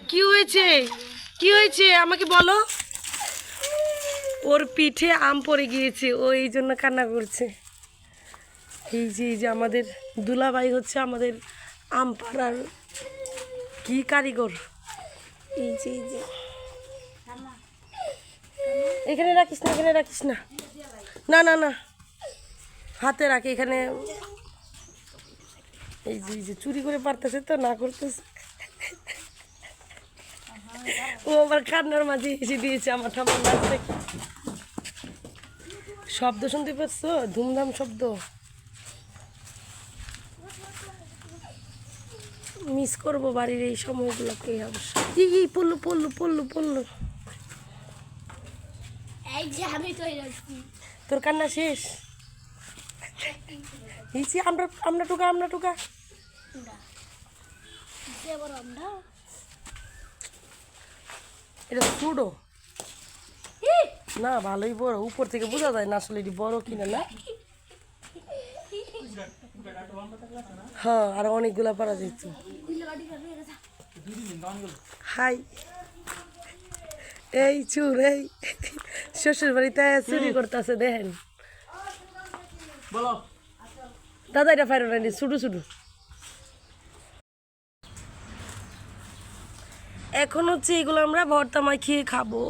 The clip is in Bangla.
কি হয়েছে, কি হয়েছে আমাকে বলো। ওর পিঠে আম পড়ে গিয়েছে, ও এই জন্য কান্না করছে। এই যে আমাদের দুলাভাই হচ্ছে আমাদের আম পাড়ার কি কারিগর। এই যে এখানে রাখিস না, এখানে রাখিস না, না না না হাতে রাখি এখানে। এই যে চুরি করে পারতেছে তো, না করতেছে। ও আবার কান্নার মাঝে এসে দিয়েছে আমার ঠাম্মার নাচ দেখে। শব্দ শুনতে পাচ্ছ, ধুমধাম শব্দ। মিস করবো বাড়ির এই সময়গুলোকে অবশ্য। এই পড়লো পড়লো পড়লো পড়লো। তোর কান্না শেষ? আমরা আমরা টুকা, আমরা টুকা। এটা ছোটো না, ভালোই বড়, উপর থেকে বোঝা যায় না আসলে এটি বড় কিনা। না হ্যাঁ, আর অনেকগুলা পারা যেত। হাই, এই চুর, এই শ্বশুর বাড়িতে চুরি করতেছে দেখেন। দাদা এটা ফাইর না, ছুটু ছুটু। এখন হচ্ছে এগুলো আমরা ভর্তা মাখিয়ে খাবো।